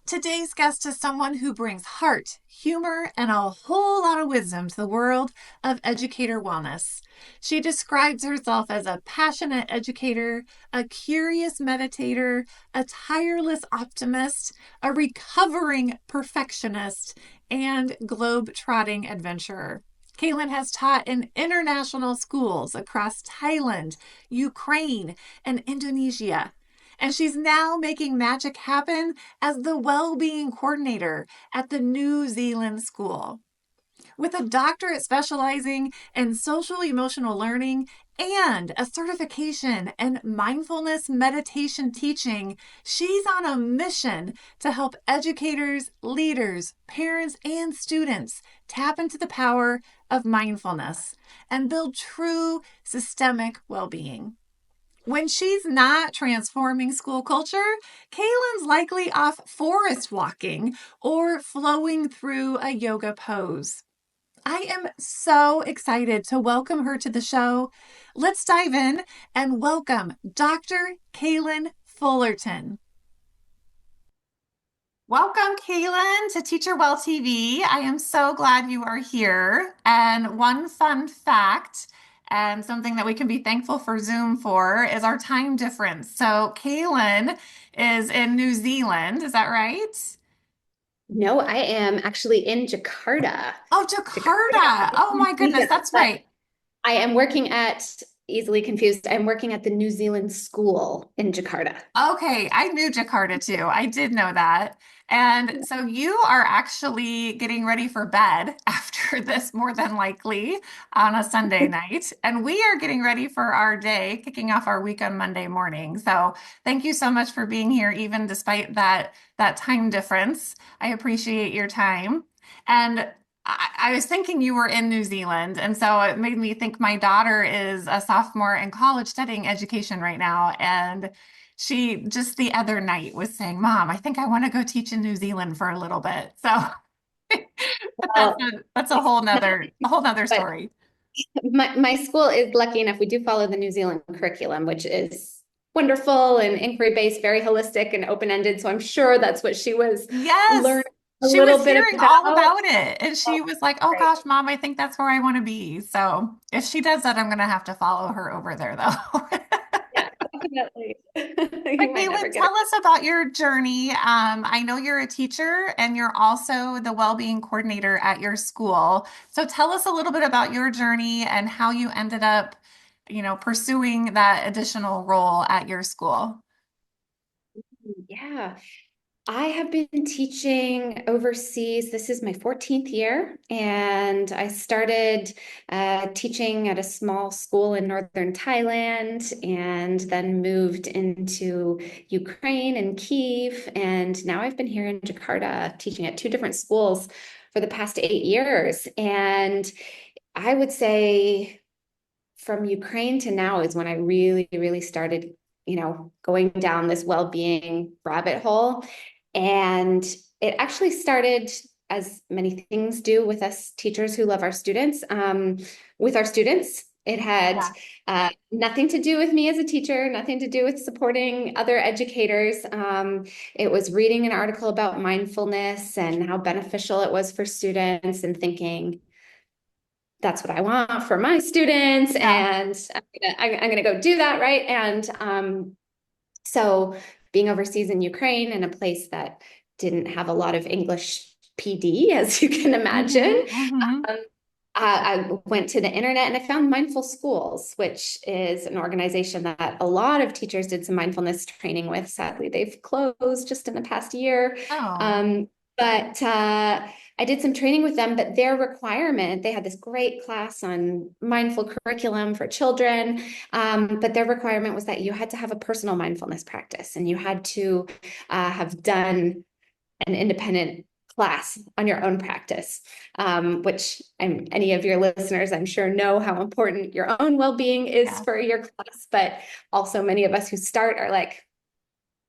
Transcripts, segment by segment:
Today's guest is someone who brings heart, humor, and a whole lot of wisdom to the world of educator wellness. She describes herself as a passionate educator, a curious meditator, a tireless optimist, a recovering perfectionist, and globe-trotting adventurer. Kailyn has taught in international schools across Thailand, Ukraine, and Indonesia. And she's now making magic happen as the Wellbeing Coordinator at the New Zealand School. With a doctorate specializing in social emotional learning and a certification in mindfulness meditation teaching, she's on a mission to help educators, leaders, parents, and students tap into the power of mindfulness and build true systemic well-being. When she's not transforming school culture, Kailyn's likely off forest walking or flowing through a yoga pose. I am so excited to welcome her to the show. Let's dive in and welcome Dr. Kailyn Fullerton. Welcome, Kailyn, to TeacherWell TV. I am so glad you are here. And one fun fact, and something that we can be thankful for Zoom for, is our time difference. So Kailyn is in New Zealand, is that right? No, I am actually in Jakarta. Oh, Jakarta, Jakarta. Oh my goodness, Indonesia. that's But right. I am working at, easily confused, I'm working at the New Zealand School in Jakarta. Okay, I knew Jakarta too. I did know that. And so you are actually getting ready for bed after this, more than likely, on a Sunday night. And we are getting ready for our day, kicking off our week on Monday morning. So thank you so much for being here, even despite that time difference. I appreciate your time. And I was thinking you were in New Zealand, and so it made me think my daughter is a sophomore in college studying education right now. And she just the other night was saying, Mom, I think I want to go teach in New Zealand for a little bit. So, but Well, that's a whole nother but story. my school is lucky enough. We do follow the New Zealand curriculum, which is wonderful and inquiry-based, very holistic and open-ended. So I'm sure that's what she was Yes. learning a She was little bit hearing all about. about it. And Oh, she was like, oh right. gosh, Mom, I think that's where I want to be. So if she does that, I'm going to have to follow her over there, though. Yeah, definitely. But You might Kaylin, never get tell us about your journey. I know you're a teacher and you're also the well-being coordinator at your school. So tell us a little bit about your journey and how you ended up, pursuing that additional role at your school. Yeah. I have been teaching overseas. This is my 14th year, and I started teaching at a small school in northern Thailand and then moved into Ukraine and Kyiv. And now I've been here in Jakarta teaching at two different schools for the past 8 years. And I would say from Ukraine to now is when I really, really started, going down this well-being rabbit hole. And it actually started, as many things do with us teachers who love our students, with our students. It had Yeah. nothing to do with me as a teacher, nothing to do with supporting other educators. It was reading an article about mindfulness and how beneficial it was for students and thinking, that's what I want for my students, Yeah. and I'm gonna go do that, right? And so being overseas in Ukraine in a place that didn't have a lot of English PD, as you can imagine, Hmm. um, I went to the internet and I found Mindful Schools, which is an organization that a lot of teachers did some mindfulness training with. Sadly, they've closed just in the past year. Oh, But I did some training with them, but their requirement, they had this great class on mindful curriculum for children. But their requirement was that you had to have a personal mindfulness practice and you had to have done an independent class on your own practice, which any of your listeners, I'm sure, know how important your own well-being is yeah. for your class. But also many of us who start are like,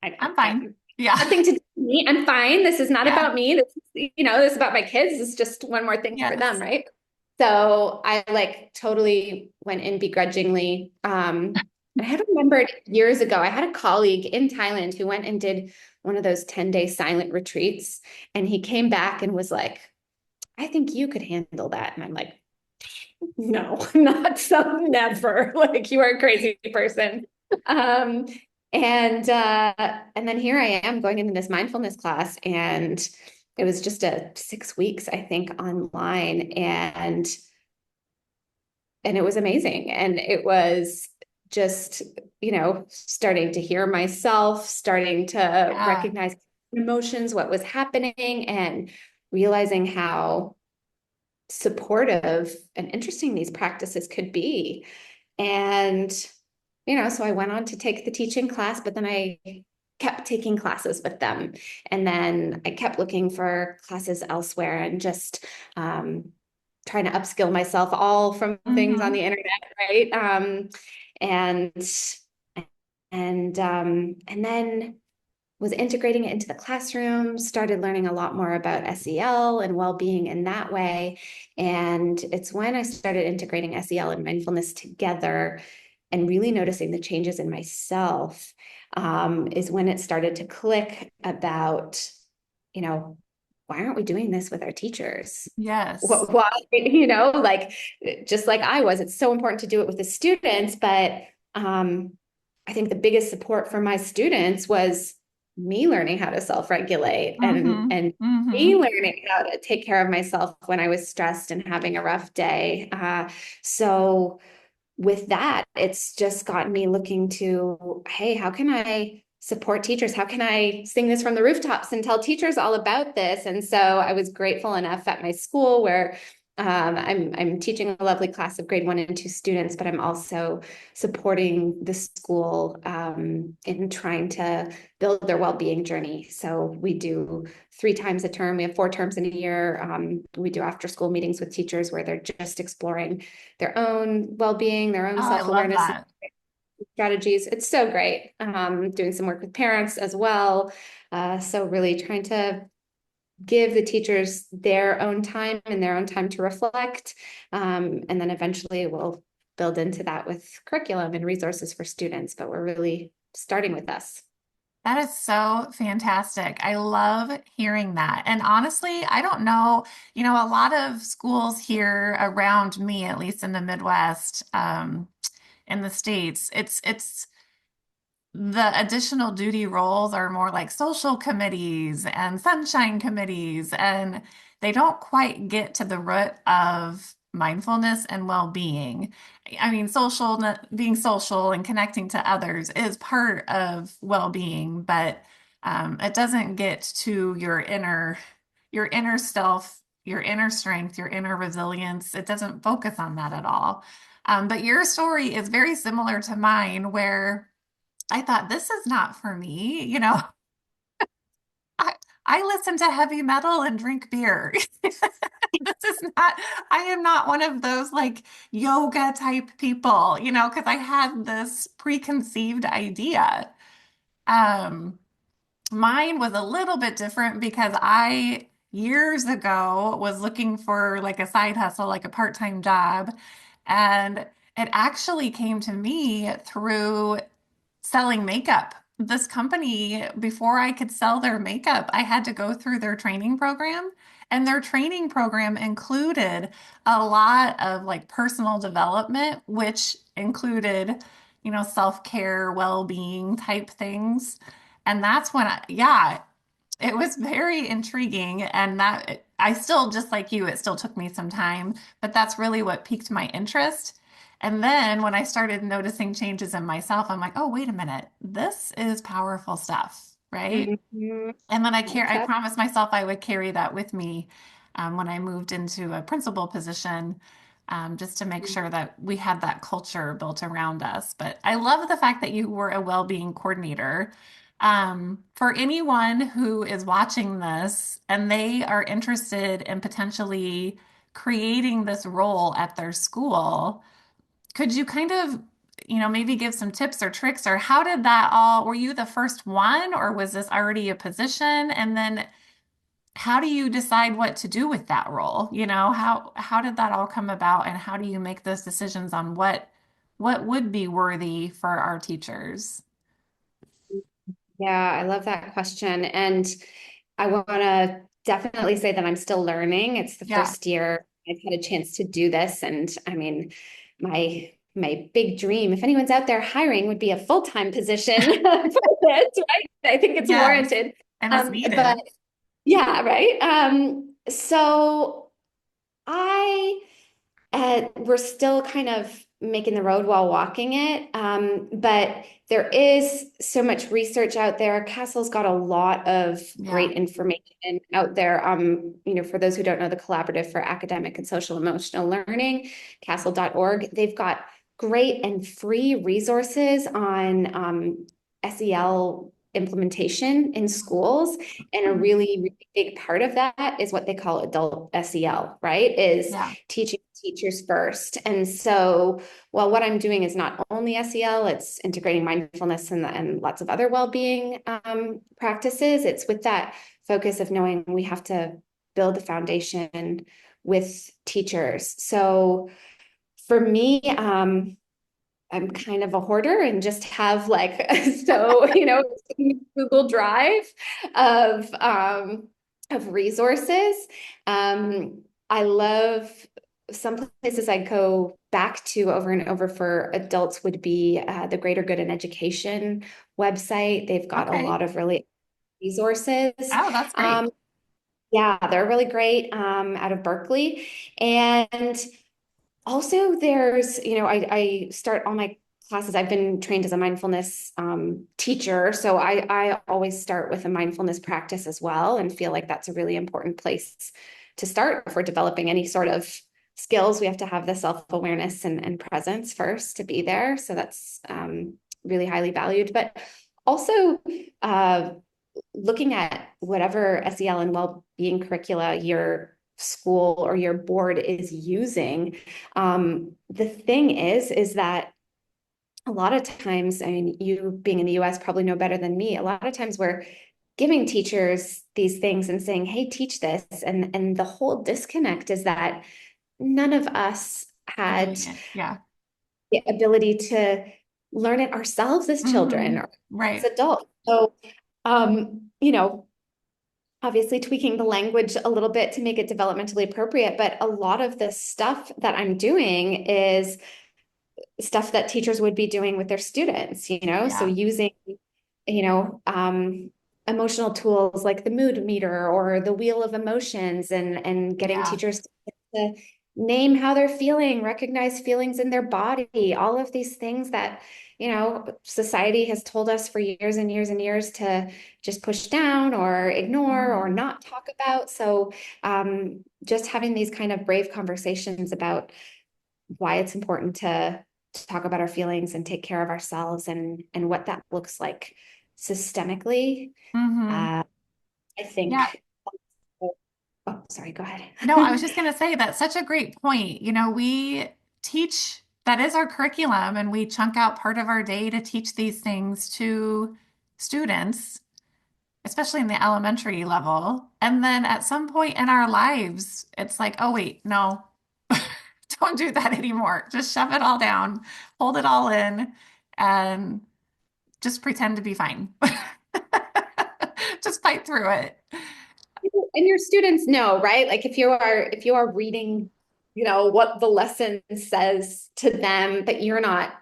I'm fine. I Yeah. nothing to do with me. I'm fine. This is not Yeah. about me. This is about my kids. This is just one more thing for them, Yes. right? So I like totally went in begrudgingly, And I had remembered years ago, I had a colleague in Thailand who went and did one of those 10-day silent retreats. And he came back and was like, I think you could handle that. And I'm like, no, not so, never. Like, you are a crazy person. Um, and then here I am going into this mindfulness class, and it was just a 6 weeks, I think, online, and it was amazing. And it was just, starting to hear myself, starting to Yeah. recognize emotions, what was happening, and realizing how supportive and interesting these practices could be. And, so I went on to take the teaching class, but then I kept taking classes with them. And then I kept looking for classes elsewhere and just trying to upskill myself, all from things on Hmm. the internet, right? And and then was integrating it into the classroom, started learning a lot more about SEL and well-being in that way. And it's when I started integrating SEL and mindfulness together and really noticing the changes in myself, is when it started to click about, you know, why aren't we doing this with our teachers? Yes. Why, like, just like I was, it's so important to do it with the students, but I think the biggest support for my students was me learning how to self-regulate, and Hmm. me Hmm. learning how to take care of myself when I was stressed and having a rough day. So with that, it's just gotten me looking to, hey, how can I support teachers? How can I sing this from the rooftops and tell teachers all about this? And so I was grateful enough at my school where I'm teaching a lovely class of grade 1 and 2 students, but I'm also supporting the school in trying to build their well-being journey. So we do 3 times a term. We have 4 terms in a year. We do after-school meetings with teachers where they're just exploring their own well-being, their own Oh, I love self-awareness that. strategies. It's so great. Doing some work with parents as well. So really trying to give the teachers their own time and their own time to reflect. And then eventually we'll build into that with curriculum and resources for students, but we're really starting with us. That is so fantastic. I love hearing that. And honestly, I don't know, a lot of schools here around me, at least in the Midwest, in the States, it's the additional duty roles are more like social committees and sunshine committees, and they don't quite get to the root of mindfulness and well-being. I mean, being social and connecting to others is part of well-being, but it doesn't get to your inner self, your inner strength, your inner resilience. It doesn't focus on that at all. But your story is very similar to mine, where I thought, this is not for me. I, I listen to heavy metal and drink beer. This is not, I am not one of those like yoga type people, because I had this preconceived idea. Um, Mine was a little bit different because I, years ago, was looking for like a side hustle, like a part-time job. And it actually came to me through selling makeup. This company, before I could sell their makeup, I had to go through their training program. And their training program included a lot of like personal development, which included, self-care, well-being type things. And that's when yeah, it was very intriguing. And that I still, just like you, it still took me some time, but that's really what piqued my interest. And then when I started noticing changes in myself, I'm like, oh, wait a minute, this is powerful stuff, right? Mhm. And then I That's promised myself I would carry that with me when I moved into a principal position, just to make sure that we had that culture built around us. But I love the fact that you were a well-being coordinator. For anyone who is watching this and they are interested in potentially creating this role at their school, could you kind of, maybe give some tips or tricks, or how did that all, were you the first one, or was this already a position? And then how do you decide what to do with that role? How did that all come about, and how do you make those decisions on What would be worthy for our teachers? Yeah, I love that question. And I want to definitely say that I'm still learning. It's the Yeah. first year I've had a chance to do this. And I mean, my big dream, if anyone's out there hiring, would be a full-time position for this, right? I think it's Yes. warranted. And it's But needed. yeah, right. So I we're still kind of making the road while walking it. But there is so much research out there. Castle's got a lot of Yeah. great information out there. For those who don't know, the Collaborative for Academic and Social Emotional Learning, castle.org, they've got great and free resources on SEL implementation in schools. And a Hmm. really, really big part of that is what they call adult SEL, right? Is Yeah. teaching teachers first. And so, well, what I'm doing is not only SEL, it's integrating mindfulness and lots of other well-being practices. It's with that focus of knowing we have to build the foundation with teachers. So for me, I'm kind of a hoarder and just have like Google Drive of um of resources. I love some places I go back to over and over for adults would be the Greater Good in Education website. They've got a Okay. lot of really resources. Oh, that's great. Um, yeah, they're really great out of Berkeley. And also, I start all my classes. I've been trained as a mindfulness teacher, so I always start with a mindfulness practice as well, and feel like that's a really important place to start if we're developing any sort of skills. We have to have the self-awareness and presence first to be there. So that's really highly valued. But also, uh, looking at whatever SEL and well-being curricula your school or your board is using, the thing is that a lot of times, I mean, you being in the US probably know better than me, a lot of times we're giving teachers these things and saying, hey, teach this. And the whole disconnect is that none of us Are had doing it. Yeah. the ability to learn it ourselves as children Hmm. or as Right. adults. So, um, you know, obviously tweaking the language a little bit to make it developmentally appropriate, but a lot of the stuff that I'm doing is stuff that teachers would be doing with their students, so Yeah. using, you know, um, emotional tools like the mood meter or the wheel of emotions and getting Yeah. teachers to name how they're feeling, recognize feelings in their body, all of these things that, society has told us for years and years and years to just push down or ignore or Hmm. not talk about. So just having these kind of brave conversations about why it's important to talk about our feelings and take care of ourselves and what that looks like systemically. Hmm. Uh, I Yeah. think. Oh, sorry. Go ahead. No, I was just going to say that's such a great point. We teach, that is our curriculum, and we chunk out part of our day to teach these things to students, especially in the elementary level. And then at some point in our lives, it's like, oh, wait, no, don't do that anymore. Just shove it all down, hold it all in, and just pretend to be fine. Just fight through it. And your students know, right? Like if you are reading, what the lesson says to them, but you're not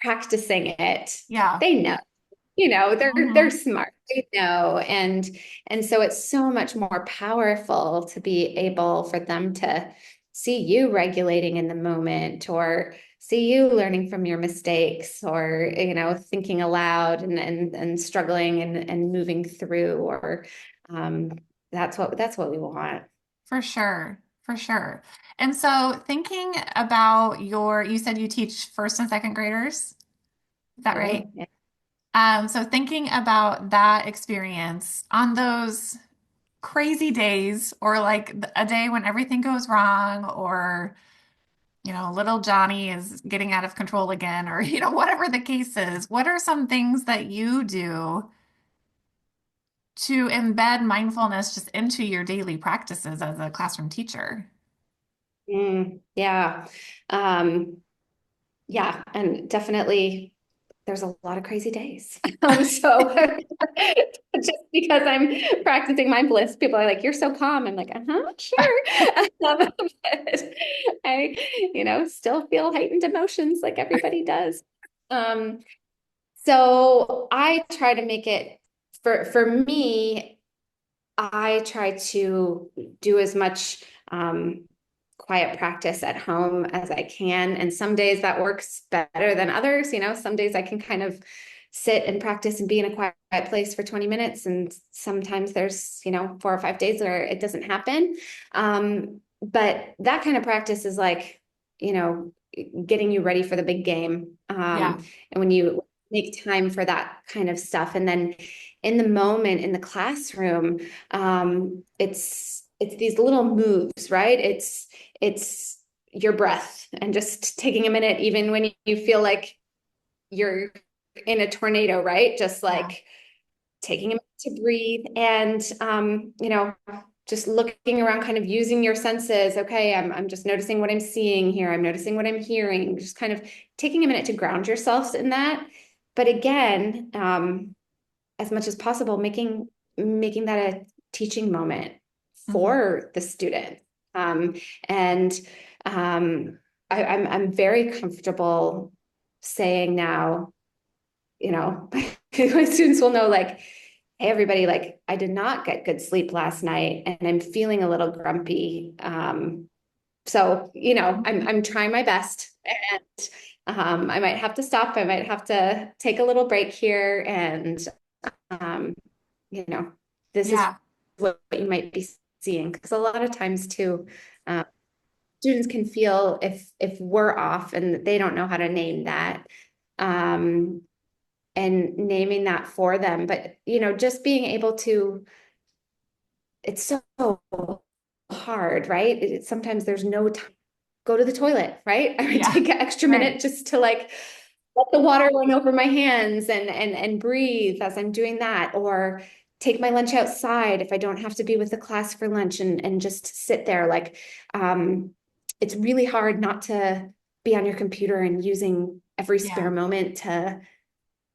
practicing it, Yeah. they know. They're Hmm. smart. They know. And so it's so much more powerful to be able for them to see you regulating in the moment or see you learning from your mistakes or thinking aloud and struggling and moving through or um that's what we want. For sure. For sure. And so thinking about you said you teach first and second graders. Is that right? Oh, yeah. So thinking about that experience on those crazy days or like a day when everything goes wrong or, little Johnny is getting out of control again or, whatever the case is, what are some things that you do to embed mindfulness just into your daily practices as a classroom teacher? Yeah. Um Yeah, and definitely there's a lot of crazy days. So just because I'm practicing mindfulness, people are like, "You're so calm." I'm like, "Uh-huh, sure." But I, still feel heightened emotions like everybody does. Um, so I try to make it for me. I try to do as much quiet practice at home as I can. And some days that works better than others. Some days I can kind of sit and practice and be in a quiet place for 20 minutes. And sometimes there's, 4 or 5 days where it doesn't happen. But that kind of practice is like, you know, getting you ready for the big game. Yeah. And when you make time for that kind of stuff, and then in the moment in the classroom, it's these little moves, right? It's your breath and just taking a minute, even when you feel like you're in a tornado, right? Just Yeah. like taking a minute to breathe and, just looking around, kind of using your senses. Okay, I'm just noticing what I'm seeing here. I'm noticing what I'm hearing. Just kind of taking a minute to ground yourselves in that. But again, as much as possible, making that a teaching moment Mhm. for the student. Um, and I'm very comfortable saying now, my students will know, like, hey, everybody, like, I did not get good sleep last night and I'm feeling a little grumpy. So, I'm trying my best, and I might have to stop. I might have to take a little break here, and um, you know, this is Yeah. what you might be seeing. Because a lot of times too, uh, students can feel if we're off and they don't know how to name that, um, and naming that for them. But just being able to, it's so hard, right? Sometimes there's no time. Go to the toilet, right? I would Yeah. take an extra Right. minute just to like let the water run over my hands and breathe as I'm doing that, or take my lunch outside if I don't have to be with the class for lunch, and just sit there. Like, it's really hard not to be on your computer and using every Yeah. spare moment to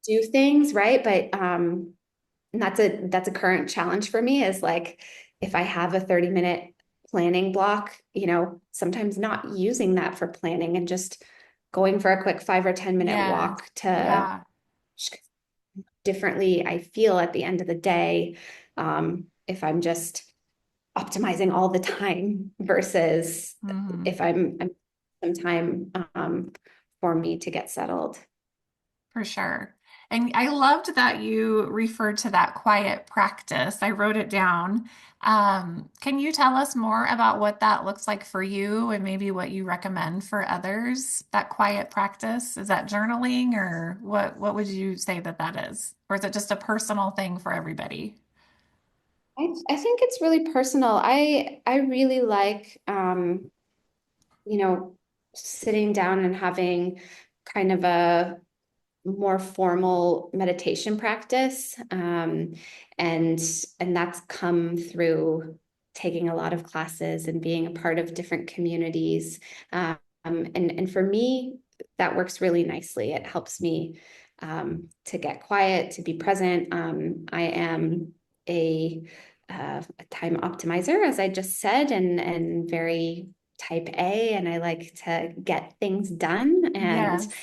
do things, right? But and that's a current challenge for me, is like, if I have a 30-minute planning block, sometimes not using that for planning and just going for a quick 5 or 10 minute Yes. walk to Yeah. differently I feel at the end of the day, if I'm just optimizing all the time versus Hmm. if I'm some time for me to get settled. For sure. And I loved that you referred to that quiet practice. I wrote it down. Can you tell us more about what that looks like for you and maybe what you recommend for others? That quiet practice, is that journaling or what would you say that that is? Or is it just a personal thing for everybody? I think it's really personal. I really like you know, sitting down and having kind of a more formal meditation practice. And that's come through taking a lot of classes and being a part of different communities. And for me, that works really nicely. It helps me to get quiet, to be present. I am a time optimizer, as I just said, and very type A, and I like to get things done. And it's Yes.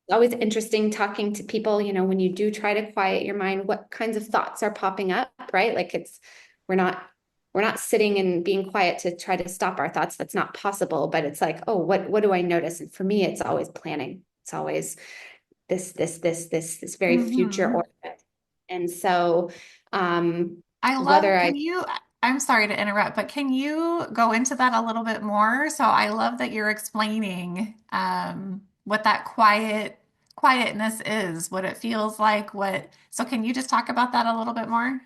always interesting talking to people, when you do try to quiet your mind, what kinds of thoughts are popping up, right? Like, we're not we're not sitting and being quiet to try to stop our thoughts. That's not possible. But it's like, oh, what do I notice? And for me, it's always planning. It's always this very future Hmm. oriented. And so I love, whether I can you, I'm sorry to interrupt, but can you go into that a little bit more? So I love that you're explaining what that quietness is, what it feels like, so can you just talk about that a little bit more?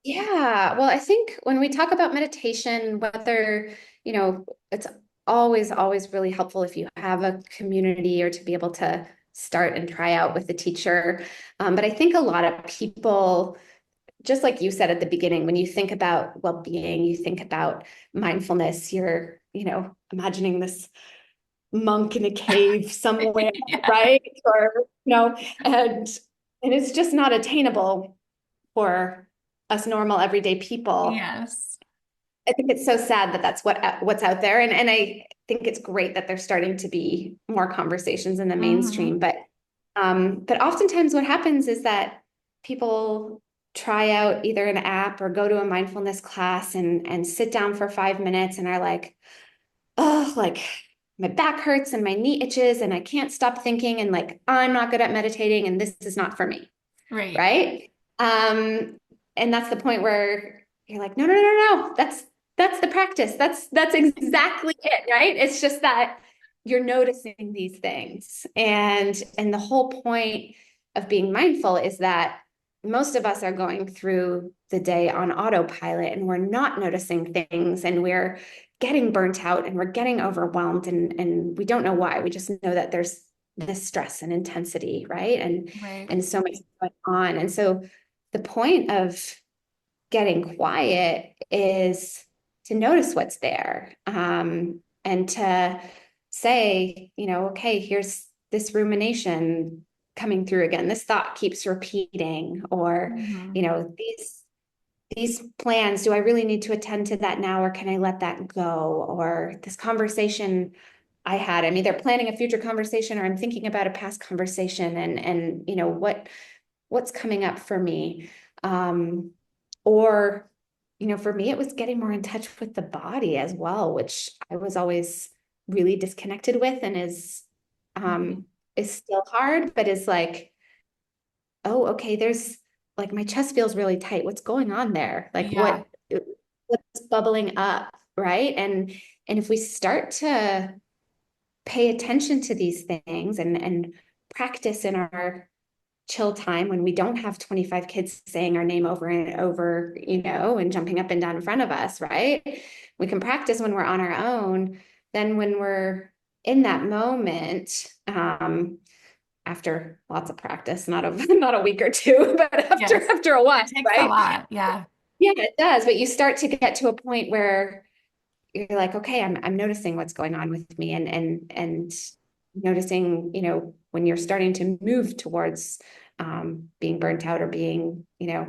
Yeah, well, I think when we talk about meditation, whether, it's always really helpful if you have a community, or to be able to start and try out with a teacher. But I think a lot of people, just like you said at the beginning, when you think about well-being, you think about mindfulness, you're, imagining this monk in a cave somewhere, Yeah. right? Or, and it's just not attainable for us normal everyday people. Yes. I think it's so sad that that's what's out there, and I think it's great that there's starting to be more conversations in the Hmm. mainstream. But oftentimes what happens is that people try out either an app or go to a mindfulness class and sit down for 5 minutes and are like, oh, like my back hurts and my knee itches and I can't stop thinking and like I'm not good at meditating and this is not for me, Right. right? Um, and that's the point where you're like, no, no, no, no, no. That's the practice. That's exactly it, right? It's just that you're noticing these things. And the whole point of being mindful is that most of us are going through the day on autopilot and we're not noticing things and we're getting burnt out and we're getting overwhelmed and we don't know why. We just know that there's this stress and intensity, right? Right. And so much going on. And so the point of getting quiet is to notice what's there, and to say, okay, here's this rumination coming through again. This thought keeps repeating, or, Hmm. these plans, do I really need to attend to that now, or can I let that go? Or this conversation I had, I'm either planning a future conversation or I'm thinking about a past conversation, and what's coming up for me. Um, or, for me, it was getting more in touch with the body as well, which I was always really disconnected with and Hmm. is still hard, but is like, oh, okay, there's like my chest feels really tight. What's going on there? Like Yeah. what's bubbling up, right? And if we start to pay attention to these things and practice in our chill time when we don't have 25 kids saying our name over and over, and jumping up and down in front of us, right? We can practice when we're on our own. Then when we're in that moment, after lots of practice, not a not a week or two, but after Yes. after a while, It takes a right? lot. Yeah. Yeah, it does. But you start to get to a point where you're like, okay, I'm noticing what's going on with me, and noticing, when you're starting to move towards being burnt out or being, Yeah.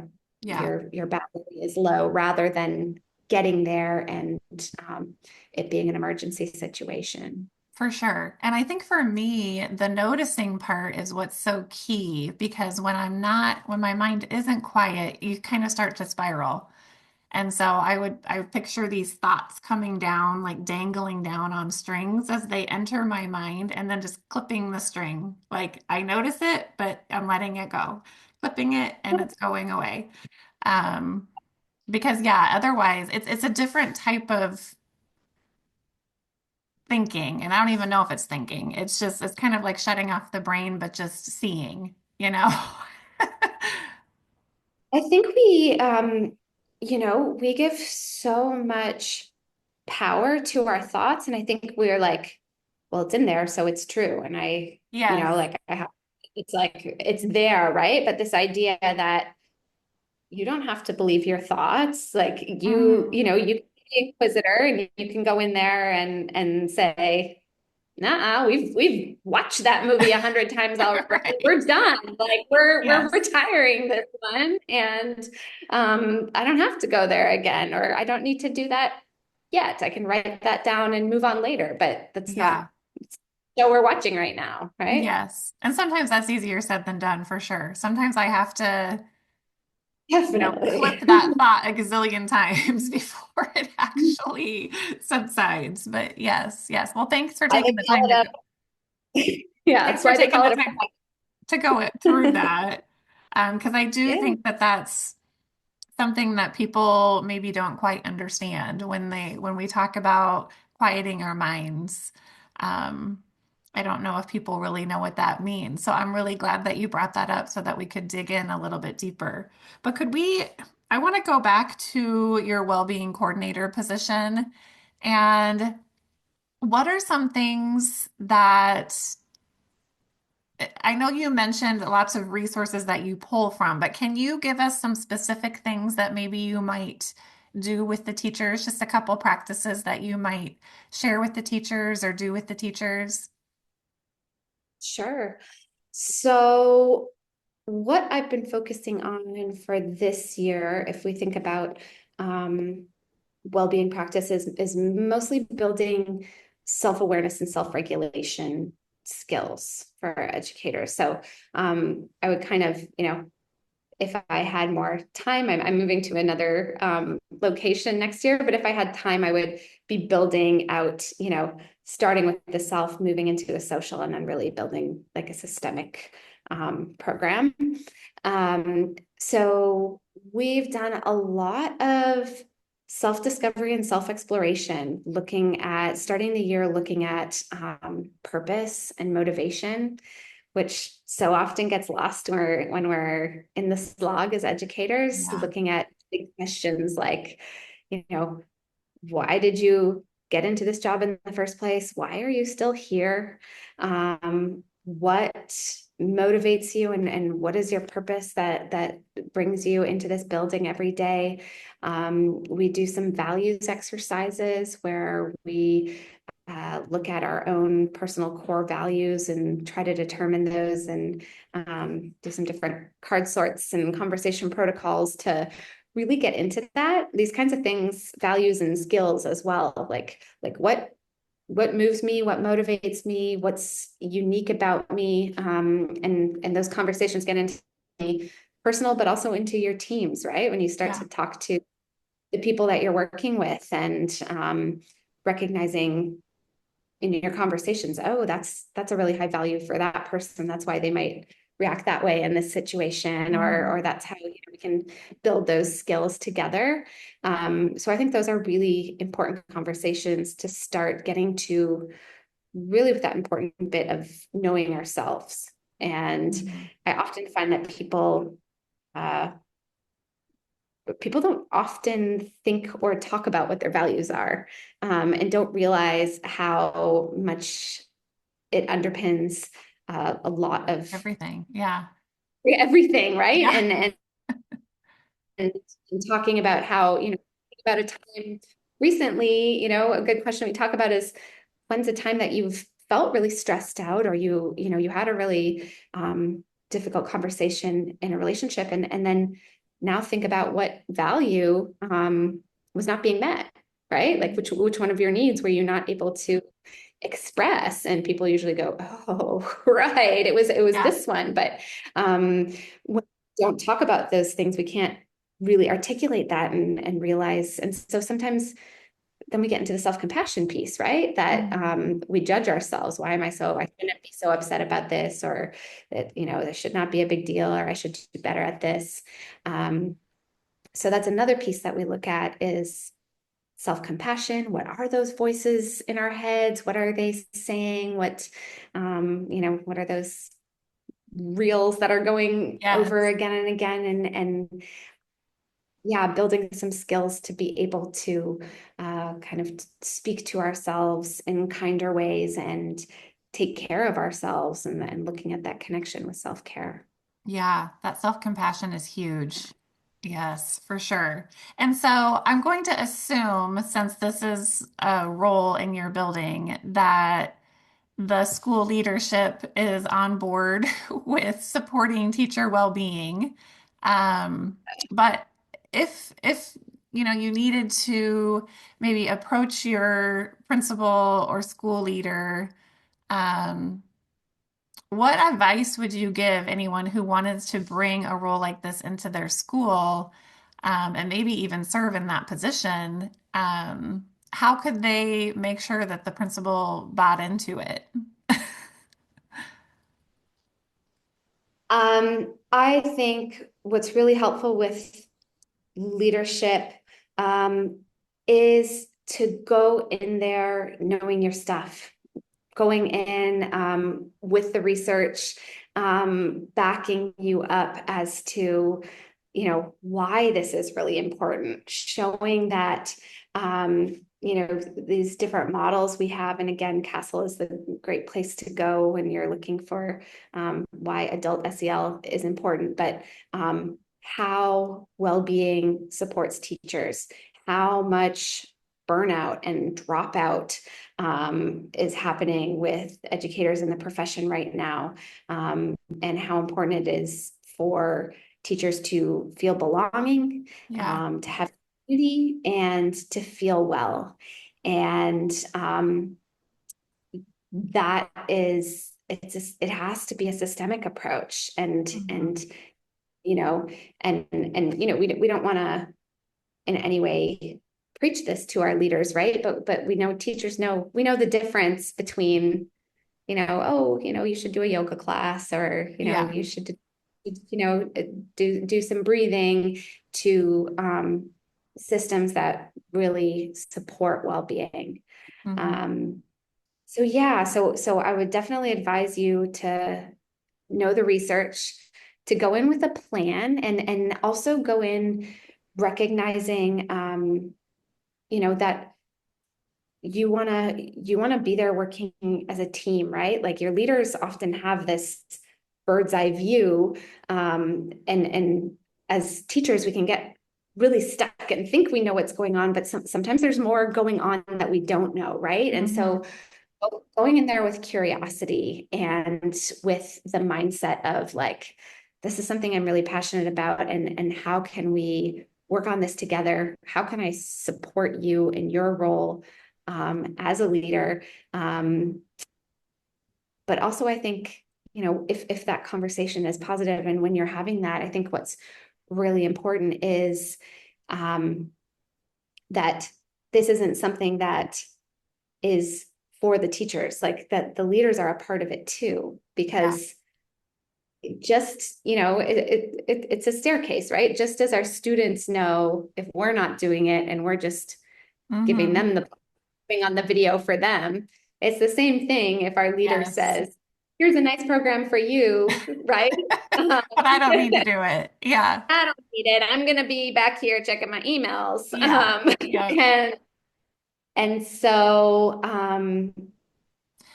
your battery is low, rather than getting there and um, it being an emergency situation. For sure. And I think for me, the noticing part is what's so key because when my mind isn't quiet, you kind of start to spiral. And so I would picture these thoughts coming down, like dangling down on strings as they enter my mind and then just clipping the string. Like I notice it, but I'm letting it go, clipping it and it's going away. Um, because yeah, otherwise it's a different type of thinking. And I don't even know if it's thinking. It's kind of like shutting off the brain, but just seeing, you know? I think we give so much power to our thoughts. And I think we're like, well, it's in there, so it's true. And Yes. like it's like, it's there, right? But this idea that you don't have to believe your thoughts, like Hmm. you can be inquisitor and you can go in there and say, nah, we've watched that movie 100 times already. Right. We're done. Like we're Yes. retiring this one, and I don't have to go there again, or I don't need to do that yet. I can write that down and move on later. But that's not Yeah. show we're watching right now, right? Yes. And sometimes that's easier said than done for sure. Sometimes I have to, clip Definitely. that thought a gazillion times before it actually subsides. But yes, yes. Well, thanks for Why they taking the call time to it yeah, thanks that's for why they taking call the it a time to go it through that. Because I do yeah. think that that's something that people maybe don't quite understand when we talk about quieting our minds. Um, I don't know if people really know what that means. So I'm really glad that you brought that up so that we could dig in a little bit deeper. But I want to go back to your well-being coordinator position. And what are some things that I know you mentioned lots of resources that you pull from, but can you give us some specific things that maybe you might do with the teachers? Just a couple practices that you might share with the teachers or do with the teachers? Sure. So what I've been focusing on for this year, if we think about well-being practices, is mostly building self-awareness and self-regulation skills for educators. So I would kind of, if I had more time, I'm moving to another location next year, but if I had time, I would be building out, starting with the self, moving into the social, and then really building like a systemic program. So we've done a lot of self-discovery and self-exploration, starting the year looking at purpose and motivation, which so often gets lost when we're in the slog as educators, Yeah. looking at big questions like, why did you get into this job in the first place? Why are you still here? What motivates you, and what is your purpose that brings you into this building every day? We do some values exercises where we look at our own personal core values and try to determine those, and do some different card sorts and conversation protocols to really get into these kinds of things, values and skills as well, like what moves me, what motivates me, what's unique about me, and those conversations get into personal, but also into your teams, right? When you start Yeah. to talk to the people that you're working with, and recognizing in your conversations, oh, that's a really high value for that person. That's why they might react that way in this situation, or that's how we can build those skills together. So I think those are really important conversations to start getting to, really with that important bit of knowing ourselves. And Mhm. I often find that uh, people don't often think or talk about what their values are, and don't realize how much it underpins a lot of Everything. Yeah. everything, right? Yeah. And, and talking about how, about a time recently, a good question we talk about is, when's a time that you've felt really stressed out, or you had a really difficult conversation in a relationship, and then now think about what value was not being met, right? Like which one of your needs were you not able to express? And people usually go, oh, right, it was Yeah. this one. But when we don't talk about those things, we can't really articulate that and realize. And so sometimes then we get into the self-compassion piece, right? That Mhm. we judge ourselves. I shouldn't be so upset about this, or that, this should not be a big deal, or I should do better at this. Um, so that's another piece that we look at, is self-compassion. What are those voices in our heads? What are they saying? What are those reels that are going over Yes. again and again? And yeah, building some skills to be able to kind of speak to ourselves in kinder ways and take care of ourselves, and looking at that connection with self-care. Yeah, that self-compassion is huge. Yes, for sure. And so I'm going to assume, since this is a role in your building, that the school leadership is on board with supporting teacher well-being. Um, but if you needed to maybe approach your principal or school leader, um, what advice would you give anyone who wanted to bring a role like this into their school, and maybe even serve in that position? How could they make sure that the principal bought into it? I think what's really helpful with leadership um, is to go in there knowing your stuff, going in with the research, backing you up as to, why this is really important, showing that, these different models we have. And again, Castle is the great place to go when you're looking for why adult SEL is important, but how well-being supports teachers, how much burnout and dropout is happening with educators in the profession right now, and how important it is for teachers to feel belonging, Yeah. to have community, and to feel well. And that is, it has to be a systemic approach. Mhm. You know, we don't want to in any way preach this to our leaders, right? But we know teachers know, we know the difference between, oh, you should do a yoga class, or, Yeah. you should, do some breathing, to systems that really support well-being. Mhm. Um, so yeah, so I would definitely advise you to know the research, to go in with a plan, and also go in recognizing, that you want to be there working as a team, right? Like, your leaders often have this bird's eye view, and as teachers we can get really stuck and think we know what's going on, but sometimes there's more going on that we don't know, right? And Mhm. so going in there with curiosity and with the mindset of, like, this is something I'm really passionate about, and how can we work on this together? How can I support you in your role, as a leader? But also, I think, if that conversation is positive, and when you're having that, I think what's really important is, um, that this isn't something that is for the teachers, like, that the leaders are a part of it too, Yeah. because just, it's a staircase, right? Just as our students know, if we're not doing it and we're just giving Mhm. them the thing on the video for them, it's the same thing if our leader Yes. says, here's a nice program for you, right? But I don't need to do it. Yeah. I don't need it. I'm going to be back here checking my emails. Yeah. Yeah. And so, So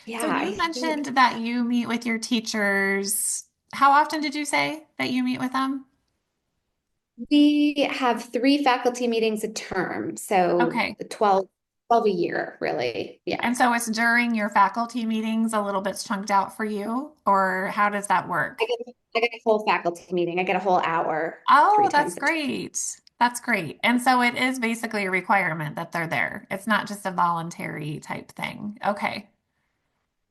yeah, you I mentioned think that you meet with your teachers. How often did you say that you meet with them? we have 3 faculty meetings a term. So Okay. 12 a year, really. Yeah. And so it's during your faculty meetings a little bit chunked out for you, or how does that I work? get, I get a whole faculty meeting. I get a whole hour, three Oh, that's times a term. great. That's great. And so it is basically a requirement that they're there. It's not just a voluntary type thing. Okay.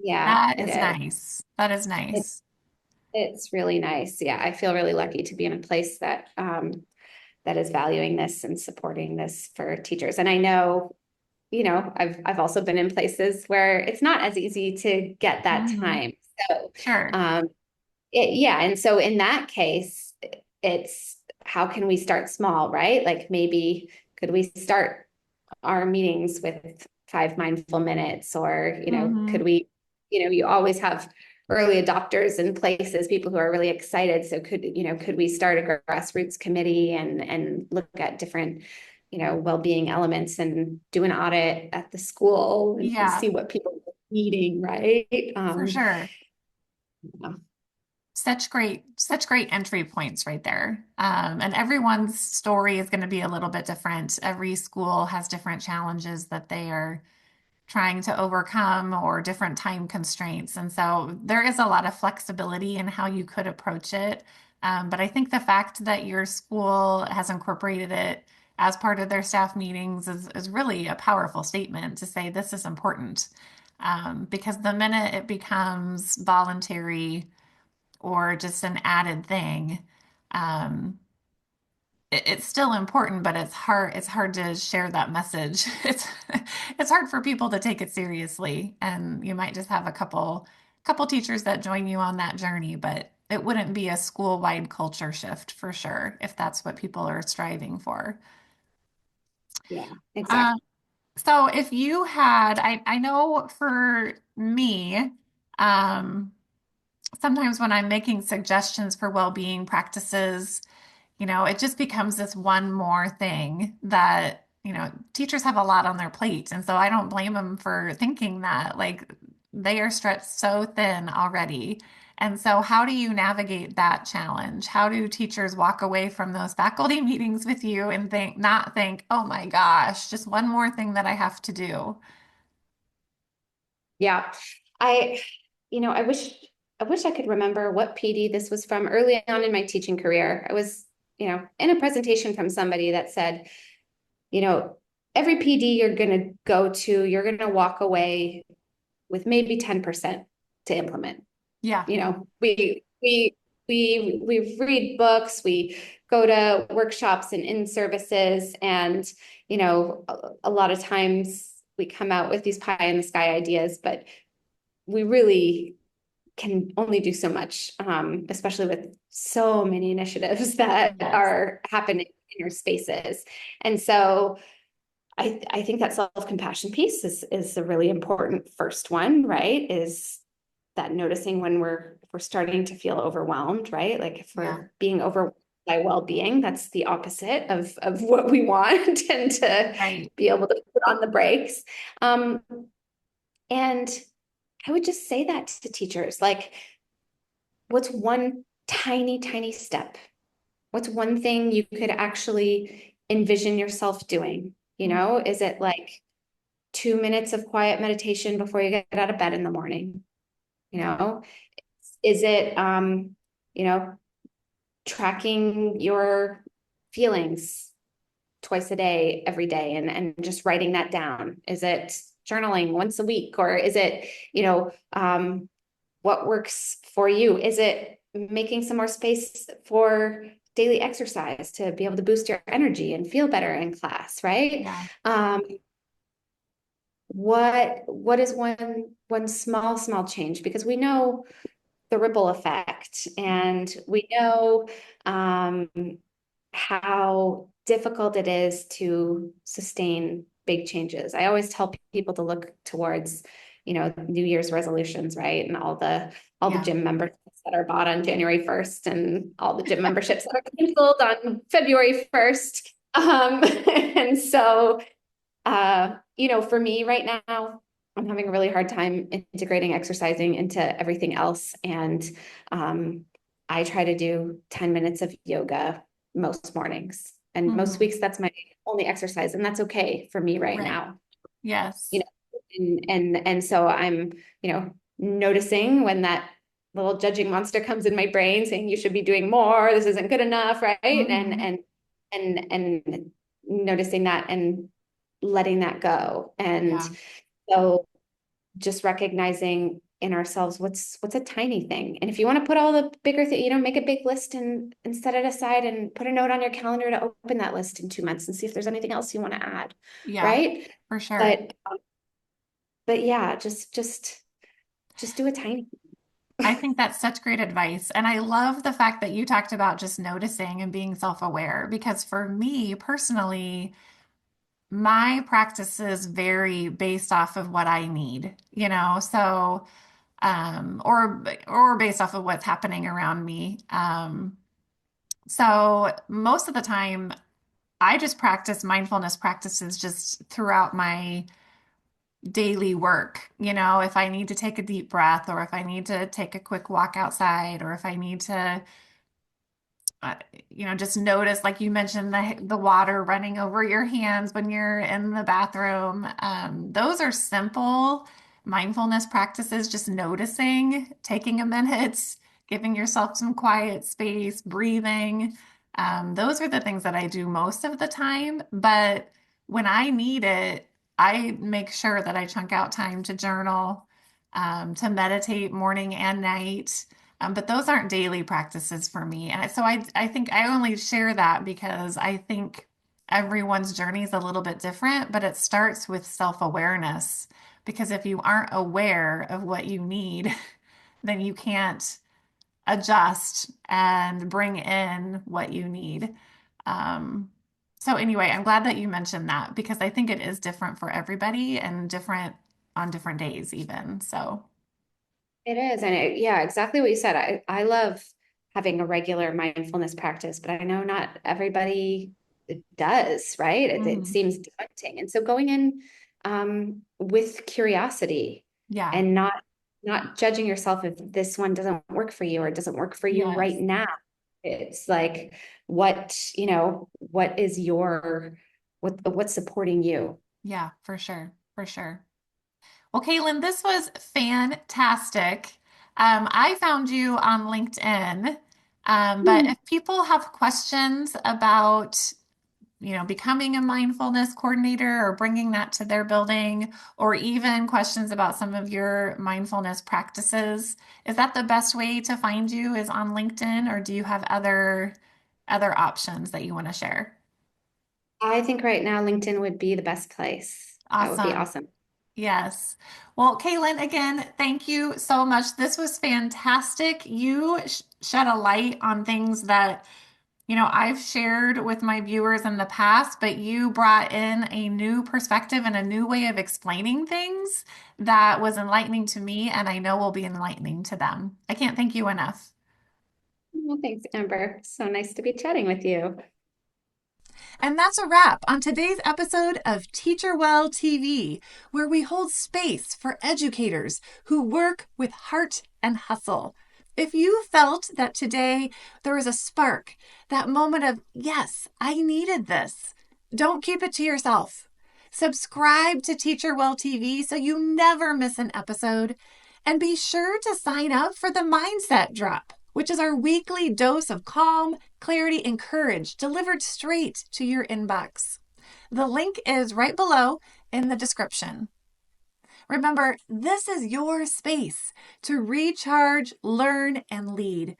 Yeah, That it is is. nice. That is It, nice. it's really nice. Yeah, I feel really lucky to be in a place that is valuing this and supporting this for teachers. And I know, I've also been in places where it's not as easy to get that Hmm. time. So, Sure. yeah. And so in that case, it's, how can we start small, right? Like, maybe could we start our meetings with 5 mindful minutes, or, could Hmm. we, you always have early adopters in places, people who are really excited. So could we start a grassroots committee, and look at different, well-being elements, and do an audit at the school, and Yeah, see what people are needing, right? for sure. Yeah. Such great entry points right there. And everyone's story is going to be a little bit different. Every school has different challenges that they are trying to overcome or different time constraints. And so there is a lot of flexibility in how you could approach it. But I think the fact that your school has incorporated it as part of their staff meetings is really a powerful statement to say this is important. Because the minute it becomes voluntary or just an added thing, um, it's still important, but it's hard to share that message. It's hard for people to take it seriously. And you might just have a couple teachers that join you on that journey, but it wouldn't be a school-wide culture shift for sure if that's what people are striving for. Yeah, exactly. Um, so if you had, I know for me, um, sometimes when I'm making suggestions for well-being practices, it just becomes this one more thing that, teachers have a lot on their plate. And so I don't blame them for thinking that, like, they are stretched so thin already. And so, how do you navigate that challenge? How do teachers walk away from those faculty meetings with you and not think, oh my gosh, just one more thing that I have to do? Yeah. I, I wish I could remember what PD this was from early on in my teaching career. I was, in a presentation from somebody that said, you know, every PD you're going to go to, you're going to walk away with maybe 10% to implement. Yeah, We read books, we go to workshops and in services, and a lot of times we come out with these pie in the sky ideas, but we really can only do so much, especially with so many initiatives that yes, are happening in your spaces. And so I think that self-compassion piece is a really important first one, right? Is that noticing when we're starting to feel overwhelmed, right? Like if yeah, we're being overwhelmed by well-being, that's the opposite of what we want, and to right. be able to put on the brakes. Um, and I would just say that to teachers, like, what's one tiny, tiny step? What's one thing you could actually envision yourself doing? Is it like 2 minutes of quiet meditation before you get out of bed in the morning? You Yeah, know, is it, you know, tracking your feelings twice a day, every day, and just writing that down? Is it journaling once a week, or is it, what works for you? Is it making some more space for daily exercise to be able to boost your energy and feel better in class, right? yeah, What is one small change? Because we know the ripple effect, and we know um, how difficult it is to sustain big changes. I always tell people to look towards, New Year's resolutions, right? And all the yeah, gym memberships that are bought on January 1st, and all the gym memberships that are canceled on February 1st. And so for me right now, I'm having a really hard time integrating exercising into everything else. And I try to do 10 minutes of yoga most mornings. And most hmm weeks that's my only exercise. And that's okay for me right right. now. You Yes. know, and so I'm, noticing when that little judging monster comes in my brain saying you should be doing more, this isn't good enough, right? And hmm and noticing that and letting that go. And Yeah, so just recognizing in ourselves what's a tiny thing. And if you want to put all the bigger thing, make a big list and set it aside and put a note on your calendar to open that list in 2 months and see if there's anything else you want to add. yeah, Right. for sure. But but yeah, just do a tiny. I think that's such great advice. And I love the fact that you talked about just noticing and being self-aware because for me personally, my practices vary based off of what I need, so or based off of what's happening around me. So most of the time I just practice mindfulness practices just throughout my daily work. If I need to take a deep breath or if I need to take a quick walk outside or if I need to uh, just notice, like you mentioned, the water running over your hands when you're in the bathroom. Those are simple mindfulness practices, just noticing, taking a minute, giving yourself some quiet space, breathing. Those are the things that I do most of the time. But when I need it, I make sure that I chunk out time to journal, to meditate morning and night. But those aren't daily practices for me. And so I think I only share that because I think everyone's journey is a little bit different, but it starts with self-awareness. Because if you aren't aware of what you need, then you can't adjust and bring in what you need. Um, so anyway, I'm glad that you mentioned that because I think it is different for everybody and different on different days even. So, It is. And yeah, exactly what you said. I love having a regular mindfulness practice, but I know not everybody does, right? It mhm. seems daunting. And so going in with curiosity Yeah, and not judging yourself if this one doesn't work for you or doesn't work for you right Yes. now. It's like, what is what's supporting you? Yeah, for sure. For sure. Well, Kailyn, this was fantastic. I found you on LinkedIn. But Hmm. if people have questions about, becoming a mindfulness coordinator or bringing that to their building, or even questions about some of your mindfulness practices, is that the best way to find you is on LinkedIn, or do you have other options that you want to share? I think right now LinkedIn would be the best place. That would be Awesome. awesome. Yes. Well, Kaylin, again, thank you so much. This was fantastic. You shed a light on things that, I've shared with my viewers in the past, but you brought in a new perspective and a new way of explaining things that was enlightening to me, and I know will be enlightening to them. I can't thank you enough. Well, thanks, Amber. So nice to be chatting with you. And that's a wrap on today's episode of TeacherWell TV, where we hold space for educators who work with heart and hustle. If you felt that today there was a spark, that moment of, yes, I needed this, don't keep it to yourself. Subscribe to TeacherWell TV so you never miss an episode. And be sure to sign up for the Mindset Drop, which is our weekly dose of calm, clarity, and courage delivered straight to your inbox. The link is right below in the description. Remember, this is your space to recharge, learn, and lead.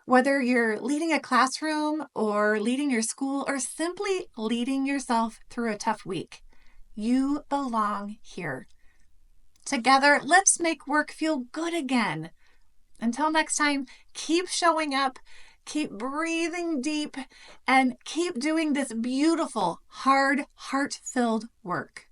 Whether you're leading a classroom or leading your school or simply leading yourself through a tough week, you belong here. Together, let's make work feel good again. Until next time, keep showing up, keep breathing deep, and keep doing this beautiful, hard, heart filled work.